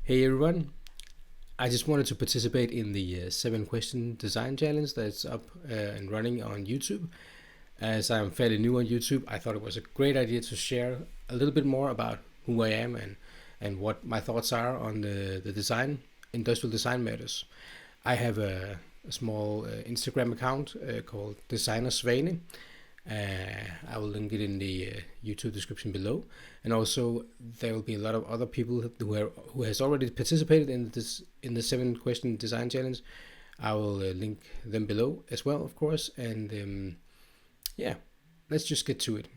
Hey everyone, I just wanted to participate in the 7 question design challenge that's up and running on YouTube. As I'm fairly new on YouTube, I thought it was a great idea to share a little bit more about who I am and what my thoughts are on the design, industrial design matters. I have a small Instagram account called Designersvane. I will link it in the YouTube description below, and also there will be a lot of other people who has already participated in the 7 question design challenge. I will link them below as well, of course, and yeah, let's just get to it.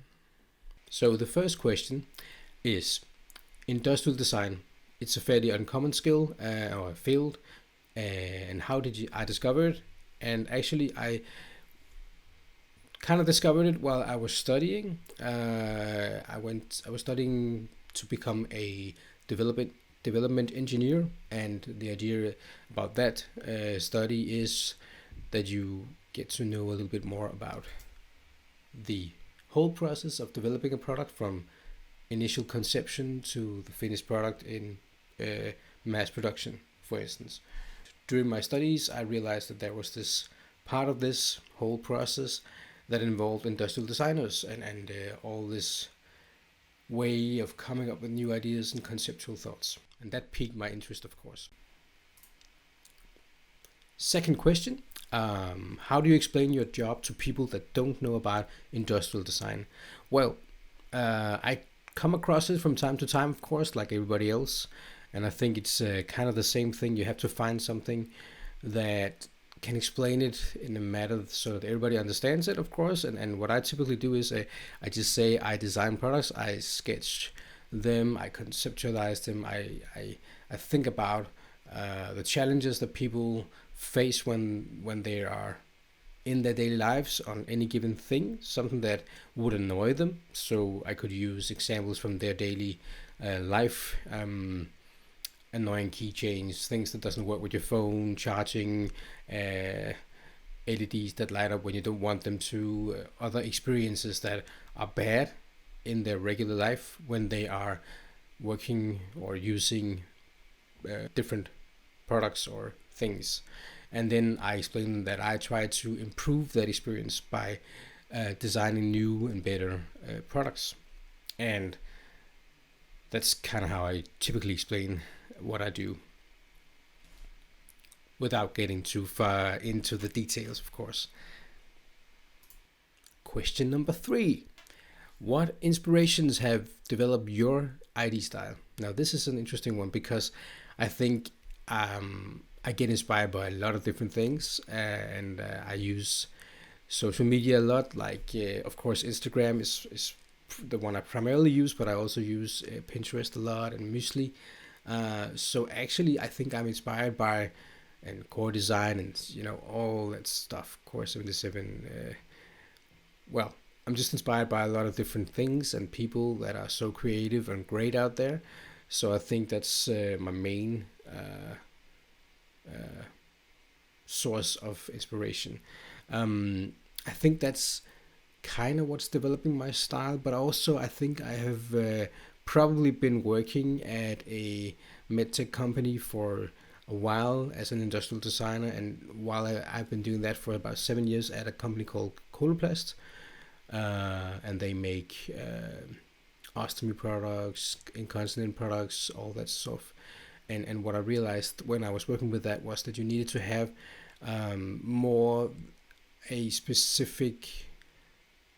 So the first question is industrial design. It's a fairly uncommon skill or field, and how did I discover it? And actually, I kind of discovered it while I was studying. I was studying to become a development engineer, and the idea about that study is that you get to know a little bit more about the whole process of developing a product from initial conception to the finished product in mass production, for instance. During my studies, I realized that there was this part of this whole process that involved industrial designers and all this way of coming up with new ideas and conceptual thoughts. And that piqued my interest, of course. Second question, how do you explain your job to people that don't know about industrial design? Well, I come across it from time to time, of course, like everybody else. And I think it's kind of the same thing. You have to find something that can explain it in a matter so that everybody understands it, of course. And what I typically do is I just say I design products, I sketch them, I conceptualize them, I think about the challenges that people face when they are in their daily lives on any given thing, something that would annoy them. So I could use examples from their daily life. Annoying keychains, things that doesn't work with your phone, charging, LEDs that light up when you don't want them to, other experiences that are bad in their regular life when they are working or using different products or things. And then I explain that I try to improve that experience by designing new and better products. And that's kind of how I typically explain what I do, without getting too far into the details, of course. Question number 3. What inspirations have developed your ID style? Now, this is an interesting one because I think I get inspired by a lot of different things, and I use social media a lot. Like, of course, Instagram is the one I primarily use, but I also use Pinterest a lot and Muesli. So actually, I think I'm inspired by and core design and all that stuff. Core 77. Well, I'm just inspired by a lot of different things and people that are so creative and great out there. So I think that's my main source of inspiration. I think that's kind of what's developing my style, but also I think I have probably been working at a medtech company for a while as an industrial designer, and while I've been doing that for about 7 years at a company called Coloplast, and they make ostomy products, incontinent products, all that stuff. And what I realized when I was working with that was that you needed to have more a specific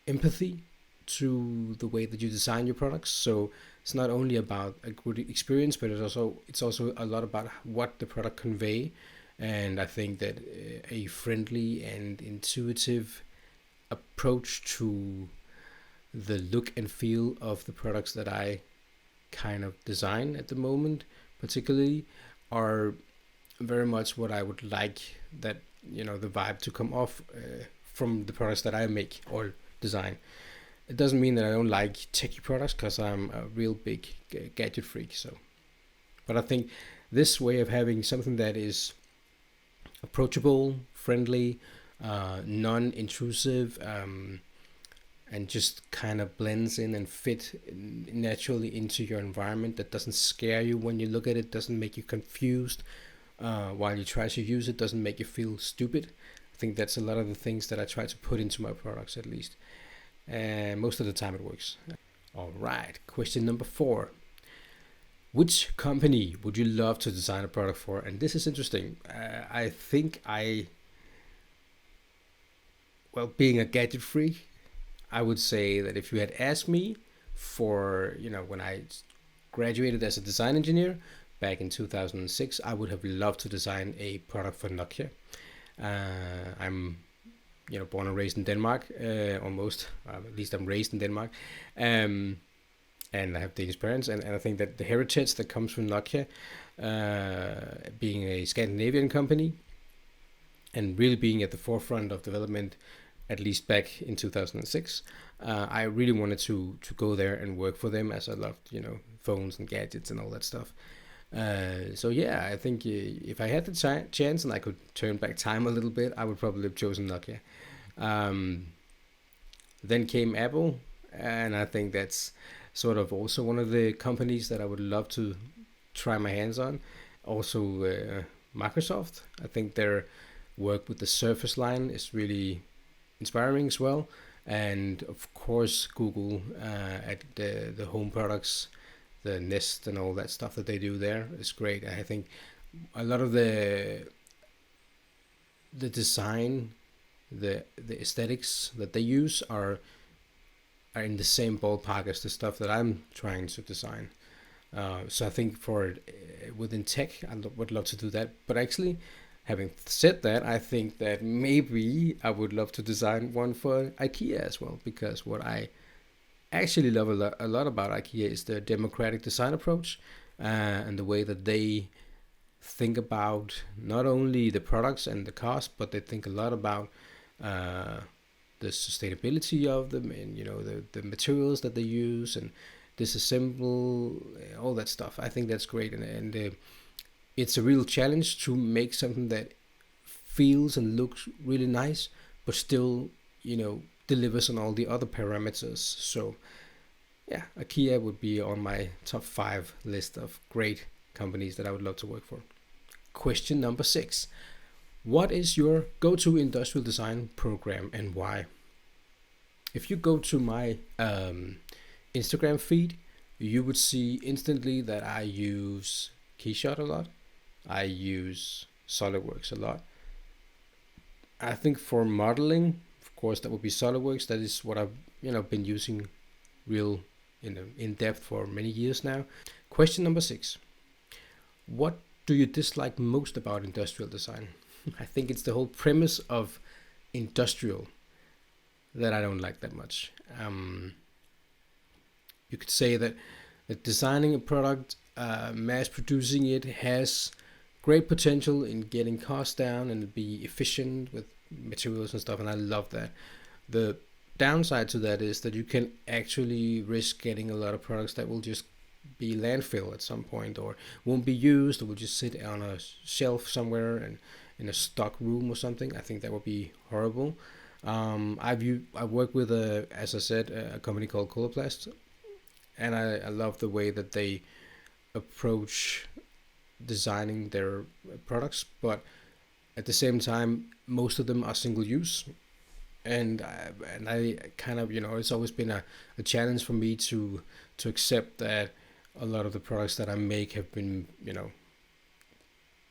empathy to the way that you design your products. So it's not only about a good experience, but it's also a lot about what the product convey. And I think that a friendly and intuitive approach to the look and feel of the products that I kind of design at the moment, particularly, are very much what I would like that the vibe to come off from the products that I make or design. It doesn't mean that I don't like techie products, because I'm a real big gadget freak. But I think this way of having something that is approachable, friendly, non-intrusive, and just kind of blends in and fit naturally into your environment, that doesn't scare you when you look at it, doesn't make you confused while you try to use it, doesn't make you feel stupid. I think that's a lot of the things that I try to put into my products, at least. And most of the time it works. All right, question number 4. Which company would you love to design a product for? And this is interesting. I think being a gadget freak, I would say that if you had asked me for, when I graduated as a design engineer back in 2006, I would have loved to design a product for Nokia. I'm, born and raised in Denmark, almost. At least I'm raised in Denmark. And I have Danish parents, and I think that the heritage that comes from Nokia, being a Scandinavian company, and really being at the forefront of development, at least back in 2006, I really wanted to go there and work for them, as I loved, phones and gadgets and all that stuff. So yeah, I think if I had the chance and I could turn back time a little bit, I would probably have chosen Nokia. Then came Apple, and I think that's sort of also one of the companies that I would love to try my hands on. Also Microsoft, I think their work with the Surface line is really inspiring as well. And of course Google, at the home products, the Nest and all that stuff that they do there is great. I think a lot of the design, the aesthetics that they use are in the same ballpark as the stuff that I'm trying to design. So I think for within tech, I would love to do that. But actually, having said that, I think that maybe I would love to design one for IKEA as well, because what I actually love a lot about IKEA is the democratic design approach, and the way that they think about not only the products and the cost, but they think a lot about the sustainability of them, and the materials that they use, and disassemble, all that stuff. I think that's great, and it's a real challenge to make something that feels and looks really nice, but still delivers on all the other parameters. So yeah, IKEA would be on my top 5 list of great companies that I would love to work for. Question number 6. What is your go-to industrial design program and why? If you go to my Instagram feed, you would see instantly that I use Keyshot a lot. I use SolidWorks a lot. I think for modeling, of course, that would be SolidWorks. That is what I've been using real in depth for many years now. Question number 6. What do you dislike most about industrial design? I think it's the whole premise of industrial that I don't like that much. You could say that designing a product, mass producing it, has great potential in getting costs down and be efficient with materials and stuff, and I love that. The downside to that is that you can actually risk getting a lot of products that will just be landfill at some point, or won't be used, or will just sit on a shelf somewhere and in a stock room or something. I think that would be horrible. I work with as I said, a company called Coloplast, and I love the way that they approach designing their products, but at the same time, most of them are single use, and I kind of it's always been a challenge for me to accept that a lot of the products that I make have been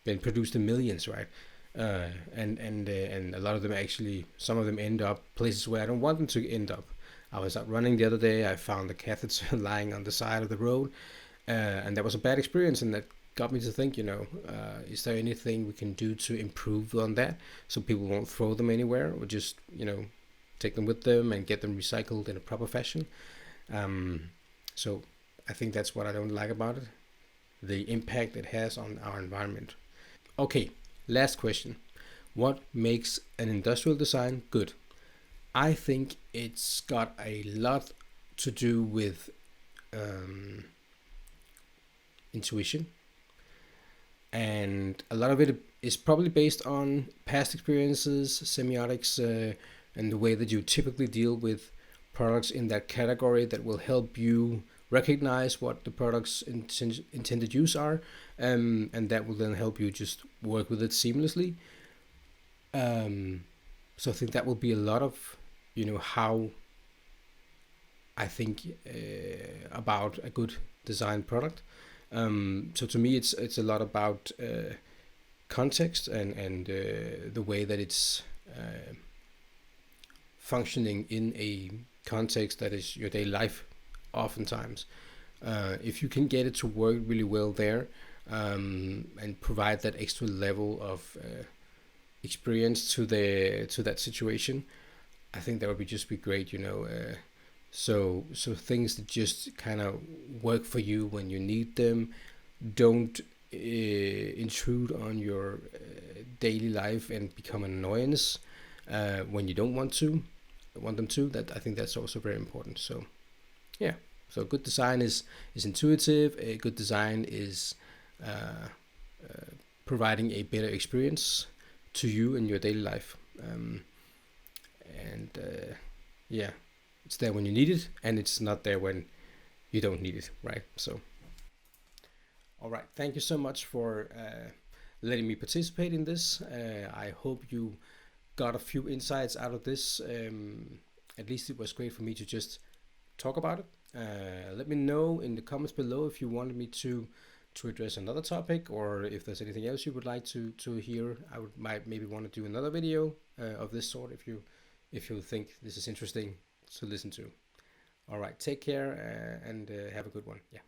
been produced in millions, right? And a lot of them actually, some of them end up places where I don't want them to end up. I was out running the other day. I found the catheter lying on the side of the road, and that was a bad experience, and that got me to think, is there anything we can do to improve on that, so people won't throw them anywhere, or just take them with them and get them recycled in a proper fashion. So I think that's what I don't like about it, the impact it has on our environment. Okay, last question. What makes an industrial design good? I think it's got a lot to do with intuition, and a lot of it is probably based on past experiences, semiotics, and the way that you typically deal with products in that category that will help you recognize what the product's intended use are, and that will then help you just work with it seamlessly. So I think that will be a lot of, how I think about a good design product. So to me, it's a lot about context and the way that it's functioning in a context that is your daily life. Oftentimes, if you can get it to work really well there, and provide that extra level of experience to that situation, I think that would be great. So things that just kind of work for you when you need them, don't intrude on your daily life and become an annoyance when you don't want them to. That, I think that's also very important. So yeah, so good design is intuitive. A good design is providing a better experience to you in your daily life, and yeah, it's there when you need it, and it's not there when you don't need it, right? So, all right, thank you so much for letting me participate in this. I hope you got a few insights out of this. At least it was great for me to just talk about it. Let me know in the comments below if you wanted me to address another topic, or if there's anything else you would like to hear. I might maybe want to do another video of this sort if you think this is interesting to listen to. All right, take care and have a good one. Yeah.